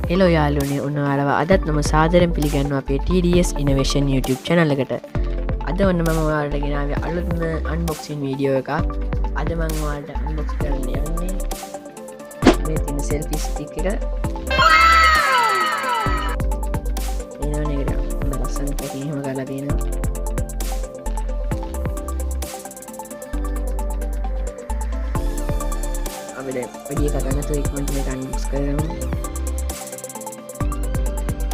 Hello යාලුනේ උන්නාලව අදත් නම සාදරෙන් පිළිගන්නවා අපේ TDS Innovation YouTube channel එකට. අද ඔන්න මම ඔයාලට ගෙනාවේ අලුත්ම unboxing වීඩියෝ එකක්. අද මම ඔයාලට unbox කරන්න යන්නේ මේ තියෙන selfie stick එක. එනවනේ ඒක හොඳ ලස්සන පැකින් එහෙම ගාලා තියෙනවා. අපිට වැඩි එකක් ගන්න තු ඉක්මනට මේක unbox කරමු.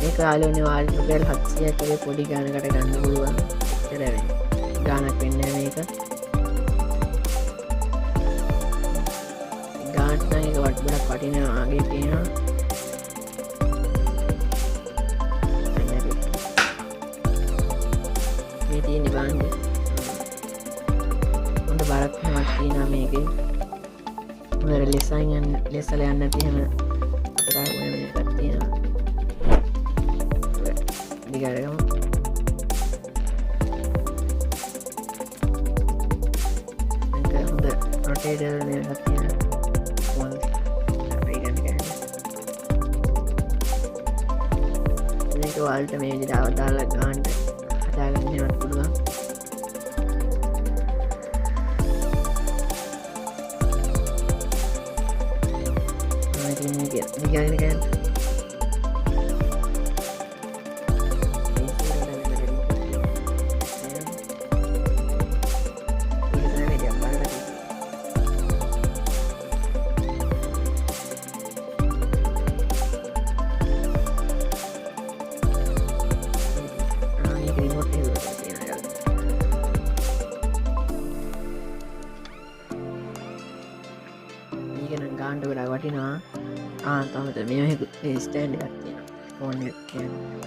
මේක ආලෝනේ වාල්ට රුපියල් 700ක් වගේ පොඩි ගානකට ගන්න පුළුවන්. එච්චර වෙන්නේ. ගානක් වෙන්නේ නැහැ මේක. ගානක් නම් ඒක වට ගොඩක් වටිනවා ආගේ පේනවා. මේ තියෙන බාන්නේ. හොඳ බරක් හැමක් තියෙනවා මේකේ. මොනර ලෙසල යන්න තියෙන අතරා වෙන එකක් තියෙනවා. දිගටම මේක හොඳ රොටේටර් එකක් තියෙනවා. මොල් මේක වලට මේ විදිහට අවදාලා ගන්නට හදාගන්නවත් පුළුවන්. මේක ගාන්ඩ ගොඩා වටිනවා. තමත මේ ස්ටෑන්ඩ් එකක් තියෙනවා. ෆෝන් එක කියන්නේ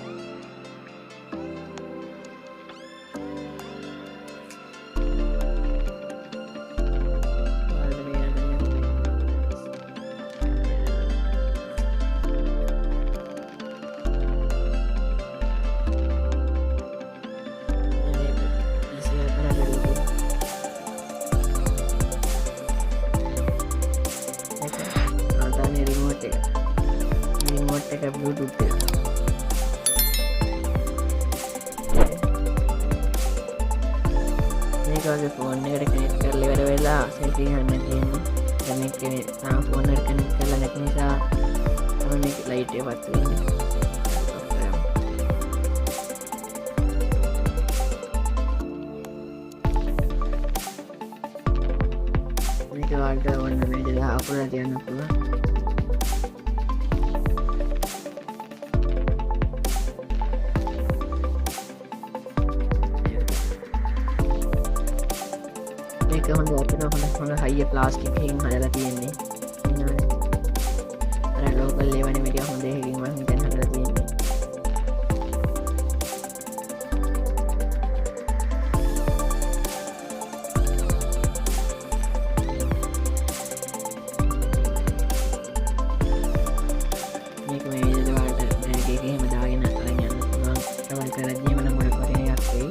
remote එක Bluetooth එක. මේක වගේ ෆෝන් එකට කනෙක්ට් කරලා ඉවර වෙලා selfie ගන්න තියෙන්නේ. දැන් මේක තාම ෆෝන් එකට කනෙක්ට් කරලා නැති නිසා තමයි මේක ලයිට් එක වත් වෙන්නේ. මේක වලට ඔන්න මේ දෙක අකුරලා තියන්න පුළුවන්. මේක හොඳ අපිට හොඳ හයිය ප්ලාස්ටික් එකකින් හදලා තියෙන්නේ. ඉන්නවනේ. අර ලෝකල් ලේවනේ මේක හොඳ එකකින් මම හිතන්නේ හදලා තියෙන්නේ. මේක මේ විදිහට වලට බෑග් එකේ එහෙම දාගෙන අරන් යන්න පුළුවන්. ට්‍රැවල් කරද්දී මම ගොඩක් වටින එකක් වෙයි.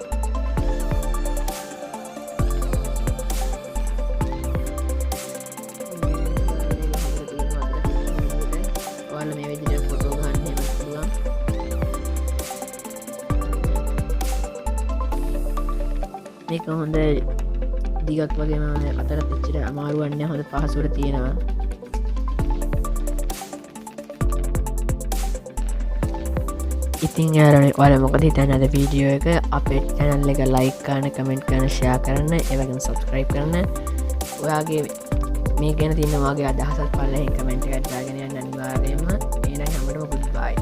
මේ විදිහට ෆොටෝ ගන්න එහෙම පුළුවන්. මේක හොඳ දිගක් වගේම අතරත් එච්චර අමාරුවක් නෑ. හොඳ පහසුවට තියෙනවා. ඉතින් ඔයාලා මොකද හිතන්නේ අද වීඩියෝ එක? අපේ channel එක like කරන්න, comment කරන්න, share කරන්න, ඒ වගේම subscribe කරන්න. ඔයාගේ මේ ගැන තියෙන වාගේ අදහසත් පල්ලෙහින් කමෙන්ට් එකක් දාගෙන යන්න අනිවාර්යයෙන්ම. එහෙනම් හැමෝටම good bye.